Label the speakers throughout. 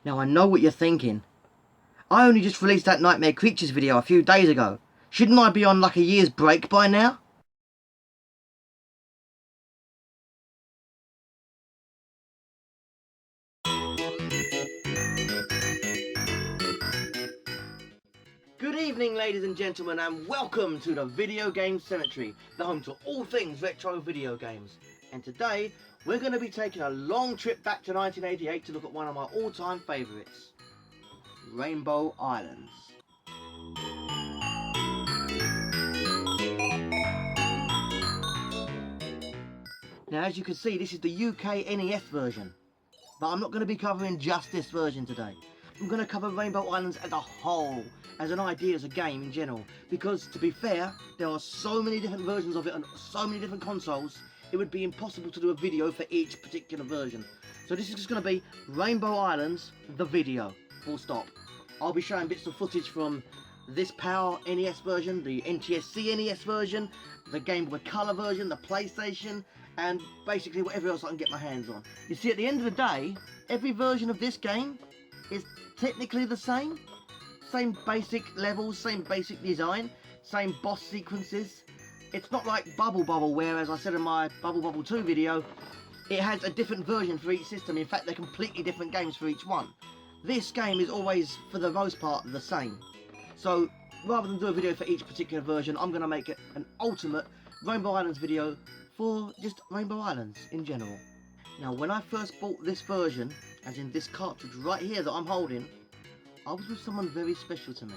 Speaker 1: Now I know what you're thinking. I only just released that Nightmare Creatures video a few days ago. Shouldn't I be on like a year's break by now? Good evening, ladies and gentlemen, and welcome to the Video Game Cemetery, the home to all things retro video games. And today, we're going to be taking a long trip back to 1988 to look at one of my all-time favourites, Rainbow Islands. Now, as you can see, this is the UK NES version, but I'm not going to be covering just this version today. I'm going to cover Rainbow Islands as a whole, as an idea, as a game in general, because to be fair, there are so many different versions of it on so many different consoles, it would be impossible to do a video for each particular version. So this is just going to be Rainbow Islands, the video, full stop. I'll be showing bits of footage from this PAL NES version, the NTSC NES version, the Game Boy Color version, the PlayStation, and basically whatever else I can get my hands on. You see, at the end of the day, every version of this game is technically the same. Same basic levels, same basic design, same boss sequences. It's not like Bobble, where, as I said in my Bobble 2 video, it has a different version for each system. In fact, they're completely different games for each one. This game is always, for the most part, the same. So, rather than do a video for each particular version, I'm going to make it an ultimate Rainbow Islands video for just Rainbow Islands in general. Now, when I first bought this version, as in this cartridge right here that I'm holding, I was with someone very special to me,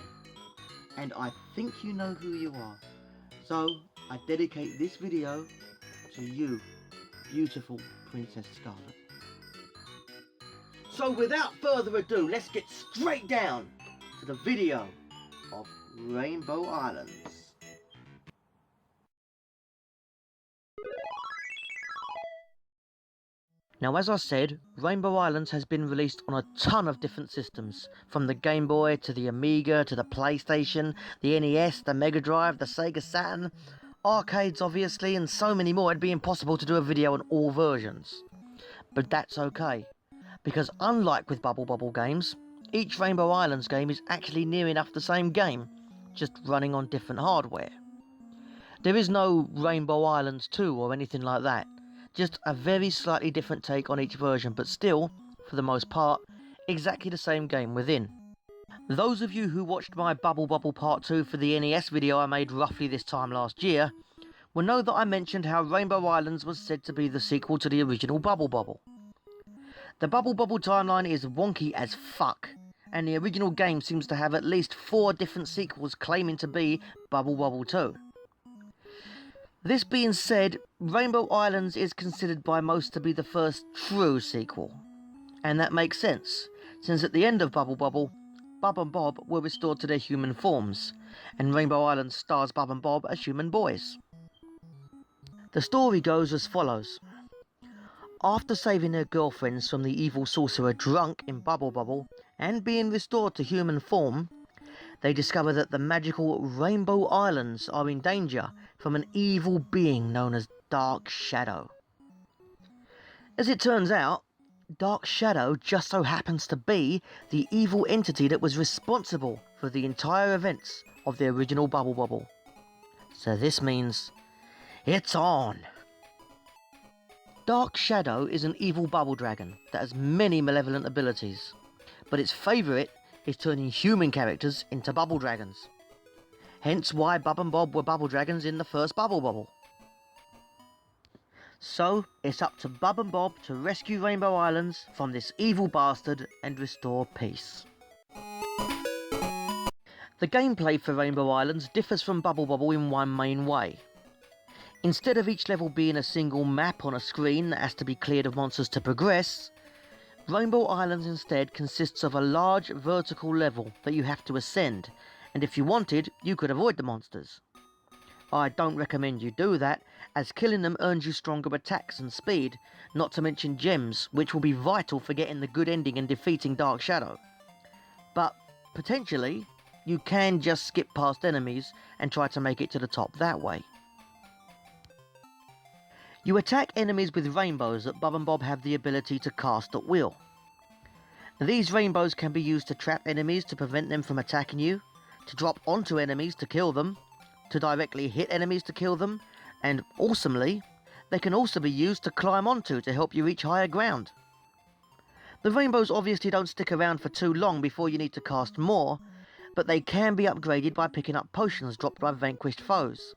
Speaker 1: and I think you know who you are. So I dedicate this video to you, beautiful Princess Scarlet. So without further ado, let's get straight down to the video of Rainbow Islands. Now, as I said, Rainbow Islands has been released on a ton of different systems, from the Game Boy to the Amiga to the PlayStation, the NES, the Mega Drive, the Sega Saturn, arcades obviously, and so many more. It'd be impossible to do a video on all versions. But that's okay, because unlike with Bobble games, each Rainbow Islands game is actually near enough the same game, just running on different hardware. There is no Rainbow Islands 2 or anything like that. Just a very slightly different take on each version, but still, for the most part, exactly the same game within. Those of you who watched my Bobble Part 2 for the NES video I made roughly this time last year, will know that I mentioned how Rainbow Islands was said to be the sequel to the original Bobble. The Bobble timeline is wonky as fuck, and the original game seems to have at least 4 different sequels claiming to be Bobble 2. This being said, Rainbow Islands is considered by most to be the first true sequel. And that makes sense, since at the end of Bobble, Bob and Bob were restored to their human forms, and Rainbow Islands stars Bob and Bob as human boys. The story goes as follows. After saving their girlfriends from the evil sorcerer Drunk in Bobble, and being restored to human form, they discover that the magical Rainbow Islands are in danger from an evil being known as Dark Shadow. As it turns out, Dark Shadow just so happens to be the evil entity that was responsible for the entire events of the original Bobble. So this means, it's on! Dark Shadow is an evil bubble dragon that has many malevolent abilities, but its favourite is turning human characters into bubble dragons. Hence why Bob and Bob were bubble dragons in the first Bobble. So, it's up to Bob and Bob to rescue Rainbow Islands from this evil bastard and restore peace. The gameplay for Rainbow Islands differs from Bobble in one main way. Instead of each level being a single map on a screen that has to be cleared of monsters to progress, Rainbow Islands instead consists of a large vertical level that you have to ascend, and if you wanted, you could avoid the monsters. I don't recommend you do that, as killing them earns you stronger attacks and speed, not to mention gems, which will be vital for getting the good ending and defeating Dark Shadow. But, potentially, you can just skip past enemies and try to make it to the top that way. You attack enemies with rainbows that Bob and Bob have the ability to cast at will. These rainbows can be used to trap enemies to prevent them from attacking you, to drop onto enemies to kill them, to directly hit enemies to kill them, and awesomely, they can also be used to climb onto to help you reach higher ground. The rainbows obviously don't stick around for too long before you need to cast more, but they can be upgraded by picking up potions dropped by vanquished foes.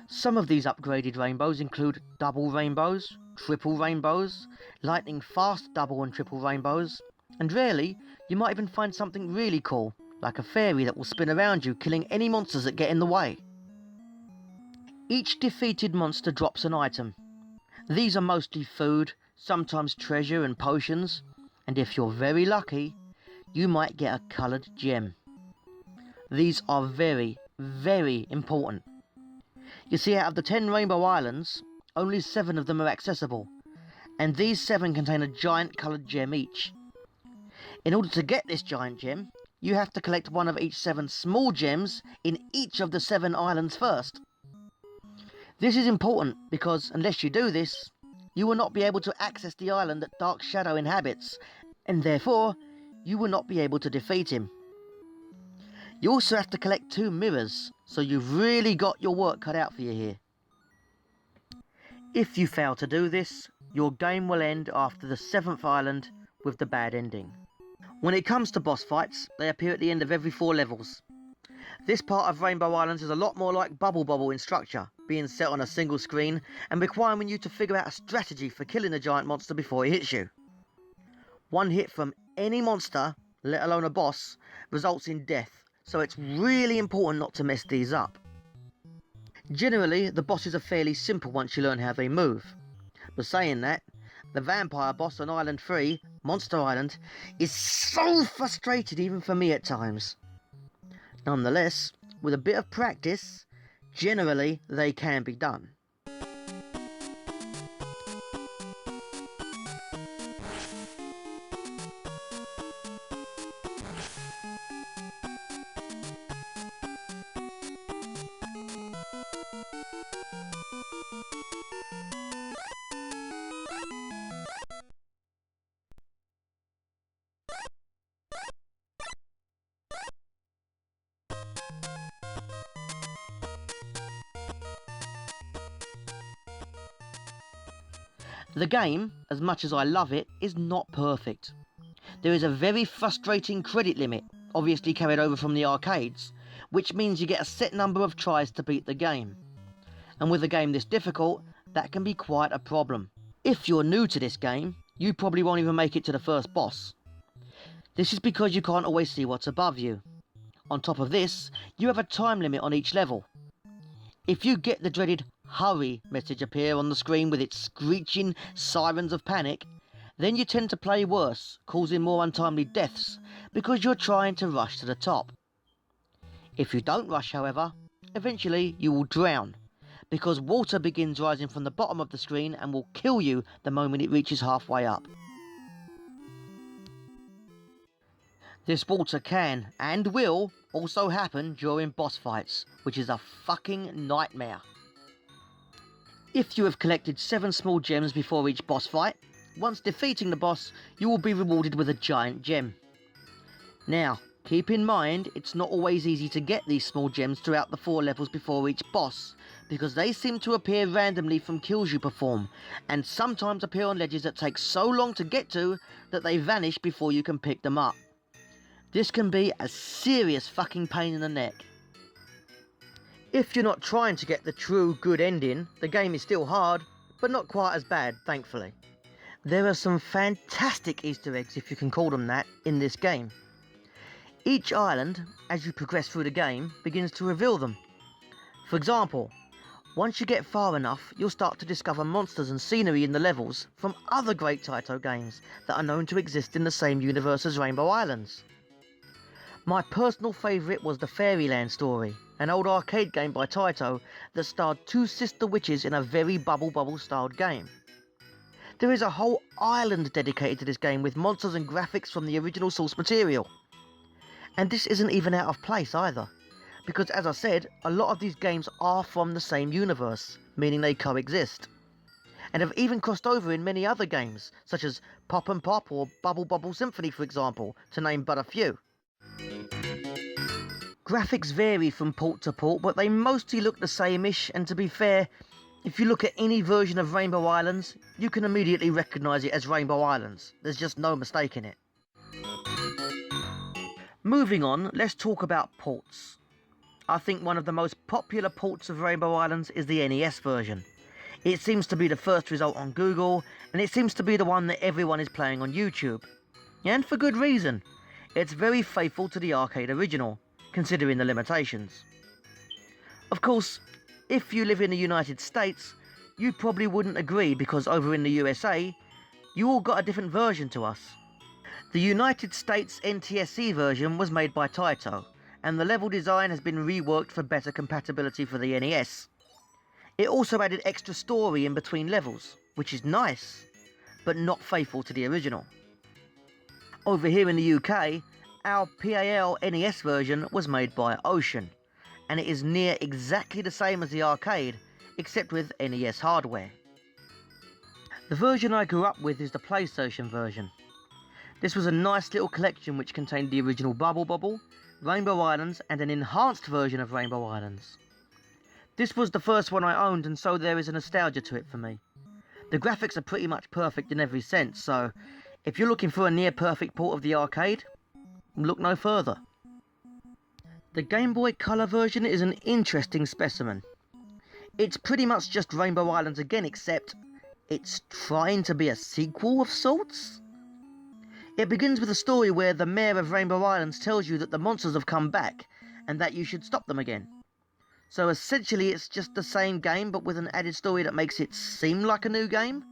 Speaker 1: Some of these upgraded rainbows include double rainbows, triple rainbows, lightning fast double and triple rainbows, and rarely you might even find something really cool, like a fairy that will spin around you, killing any monsters that get in the way. Each defeated monster drops an item. These are mostly food, sometimes treasure and potions, and if you're very lucky, you might get a coloured gem. These are very, very important. You see, out of the 10 Rainbow Islands, only 7 of them are accessible, and these 7 contain a giant coloured gem each. In order to get this giant gem, you have to collect one of each 7 small gems in each of the 7 islands first. This is important because unless you do this, you will not be able to access the island that Dark Shadow inhabits, and therefore, you will not be able to defeat him. You also have to collect 2 mirrors, so you've really got your work cut out for you here. If you fail to do this, your game will end after the 7th island with the bad ending. When it comes to boss fights, they appear at the end of every 4 levels. This part of Rainbow Islands is a lot more like Bobble in structure, being set on a single screen and requiring you to figure out a strategy for killing the giant monster before he hits you. One hit from any monster, let alone a boss, results in death, so it's really important not to mess these up. Generally, the bosses are fairly simple once you learn how they move. But saying that, the vampire boss on Island 3, Monster Island, is so frustrated even for me at times. Nonetheless, with a bit of practice, generally they can be done. The game, as much as I love it, is not perfect. There is a very frustrating credit limit, obviously carried over from the arcades, which means you get a set number of tries to beat the game. And with a game this difficult, that can be quite a problem. If you're new to this game, you probably won't even make it to the first boss. This is because you can't always see what's above you. On top of this, you have a time limit on each level. If you get the dreaded "hurry" message appear on the screen with its screeching sirens of panic, then you tend to play worse, causing more untimely deaths because you're trying to rush to the top. If you don't rush, however, eventually you will drown, because water begins rising from the bottom of the screen and will kill you the moment it reaches halfway up. This water can, and will, also happen during boss fights, which is a fucking nightmare. If you have collected 7 small gems before each boss fight, once defeating the boss, you will be rewarded with a giant gem. Now, keep in mind, it's not always easy to get these small gems throughout the 4 levels before each boss, because they seem to appear randomly from kills you perform, and sometimes appear on ledges that take so long to get to that they vanish before you can pick them up. This can be a serious fucking pain in the neck. If you're not trying to get the true good ending, the game is still hard, but not quite as bad, thankfully. There are some fantastic Easter eggs, if you can call them that, in this game. Each island, as you progress through the game, begins to reveal them. For example, once you get far enough, you'll start to discover monsters and scenery in the levels from other great Taito games that are known to exist in the same universe as Rainbow Islands. My personal favourite was the Fairyland story, an old arcade game by Taito that starred 2 sister witches in a very Bubble styled game. There is a whole island dedicated to this game with monsters and graphics from the original source material. And this isn't even out of place either, because as I said, a lot of these games are from the same universe, meaning they coexist. and have even crossed over in many other games, such as Pop and Pop or Bubble Bobble Symphony, for example, to name but a few. Graphics vary from port to port, but they mostly look the same-ish, and to be fair, if you look at any version of Rainbow Islands, you can immediately recognise it as Rainbow Islands. There's just no mistaking it. Moving on, let's talk about ports. I think one of the most popular ports of Rainbow Islands is the NES version. It seems to be the first result on Google, and it seems to be the one that everyone is playing on YouTube. And for good reason. It's very faithful to the arcade original, considering the limitations. Of course, if you live in the United States, you probably wouldn't agree because over in the USA, you all got a different version to us. The United States NTSC version was made by Taito, and the level design has been reworked for better compatibility for the NES. It also added extra story in between levels, which is nice, but not faithful to the original. Over here in the UK, our PAL NES version was made by Ocean, and it is near exactly the same as the arcade, except with NES hardware. The version I grew up with is the PlayStation version. This was a nice little collection which contained the original Bubble Bobble, Rainbow Islands, and an enhanced version of Rainbow Islands. This was the first one I owned, and so there is a nostalgia to it for me. The graphics are pretty much perfect in every sense, so if you're looking for a near perfect port of the arcade, look no further. The Game Boy Color version is an interesting specimen. It's pretty much just Rainbow Islands again, except it's trying to be a sequel of sorts. It begins with a story where the mayor of Rainbow Islands tells you that the monsters have come back and that you should stop them again. So essentially it's just the same game but with an added story that makes it seem like a new game.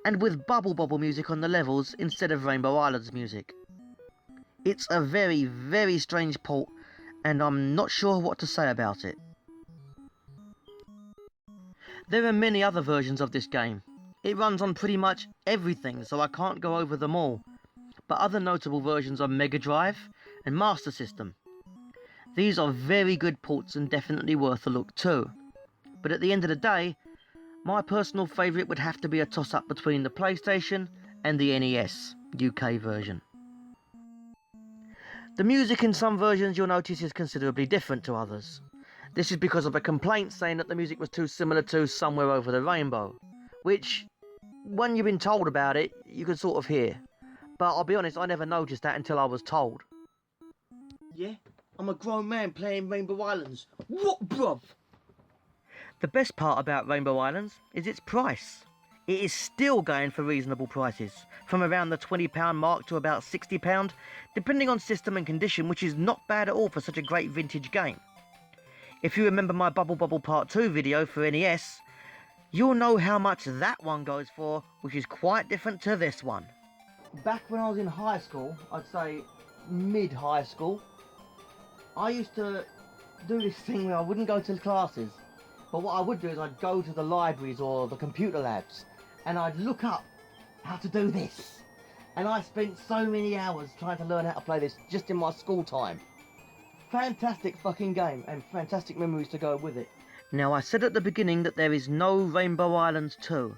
Speaker 1: And with Bubble Bobble music on the levels instead of Rainbow Islands music. It's a very, very strange port, and I'm not sure what to say about it. There are many other versions of this game. It runs on pretty much everything, so I can't go over them all. But other notable versions are Mega Drive and Master System. These are very good ports and definitely worth a look too. But at the end of the day, my personal favourite would have to be a toss-up between the PlayStation and the NES UK version. The music in some versions you'll notice is considerably different to others. This is because of a complaint saying that the music was too similar to Somewhere Over the Rainbow, which, when you've been told about it, you can sort of hear. But I'll be honest, I never noticed that until I was told. Yeah, I'm a grown man playing Rainbow Islands. What, bruv? The best part about Rainbow Islands is its price. It is still going for reasonable prices, from around the £20 mark to about £60, depending on system and condition, which is not bad at all for such a great vintage game. If you remember my Bubble Bobble Part 2 video for NES, you'll know how much that one goes for, which is quite different to this one. Back when I was in high school, I'd say mid-high school, I used to do this thing where I wouldn't go to the classes, but what I would do is I'd go to the libraries or the computer labs, and I'd look up how to do this. And I spent so many hours trying to learn how to play this just in my school time. Fantastic fucking game, and fantastic memories to go with it. Now, I said at the beginning that there is no Rainbow Islands 2,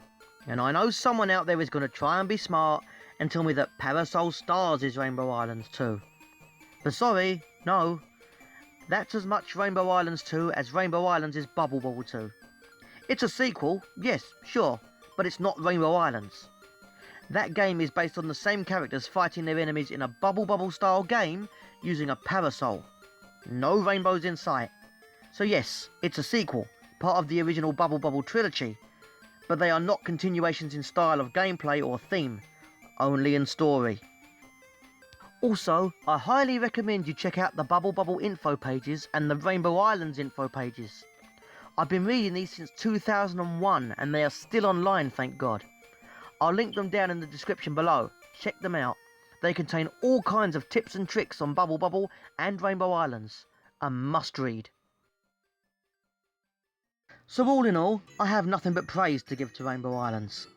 Speaker 1: and I know someone out there is going to try and be smart and tell me that Parasol Stars is Rainbow Islands 2. But sorry, no. That's as much Rainbow Islands 2 as Rainbow Islands is Bubble Bobble 2. It's a sequel, yes, sure, but it's not Rainbow Islands. That game is based on the same characters fighting their enemies in a Bubble Bobble style game using a parasol. No rainbows in sight. So yes, it's a sequel, part of the original Bubble Bobble trilogy, but they are not continuations in style of gameplay or theme, only in story. Also, I highly recommend you check out the Bubble Bobble info pages and the Rainbow Islands info pages. I've been reading these since 2001 and they are still online, thank God. I'll link them down in the description below, check them out. They contain all kinds of tips and tricks on Bubble Bobble and Rainbow Islands. A must read. So all in all, I have nothing but praise to give to Rainbow Islands.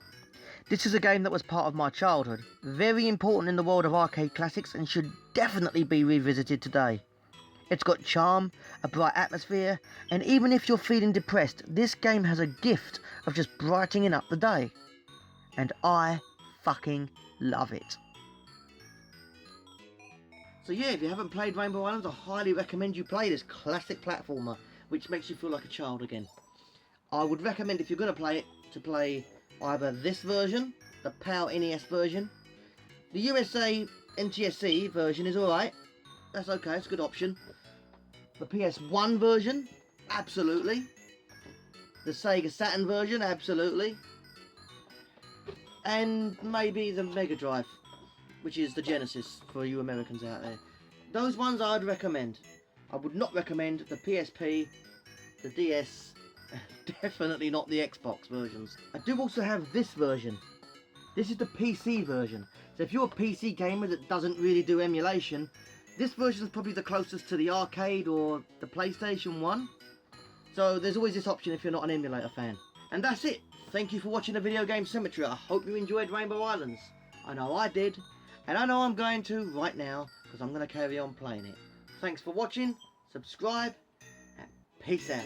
Speaker 1: This is a game that was part of my childhood, very important in the world of arcade classics and should definitely be revisited today. It's got charm, a bright atmosphere, and even if you're feeling depressed, this game has a gift of just brightening up the day. And I fucking love it. So yeah, if you haven't played Rainbow Islands, I highly recommend you play this classic platformer, which makes you feel like a child again. I would recommend, if you're going to play it, to play either this version, the PAL NES version. The USA NTSC version is alright. That's okay, it's a good option. The PS1 version, absolutely. The Sega Saturn version, absolutely. And maybe the Mega Drive, which is the Genesis for you Americans out there. Those ones I'd recommend. I would not recommend the PSP, the DS, definitely not the Xbox versions. I do also have this version. This is the PC version. So if you're a PC gamer that doesn't really do emulation, this version is probably the closest to the arcade or the PlayStation 1. So there's always this option if you're not an emulator fan. And that's it. Thank you for watching the Video Game Cemetery. I hope you enjoyed Rainbow Islands. I know I did. And I know I'm going to right now, because I'm going to carry on playing it. Thanks for watching. Subscribe. And peace out.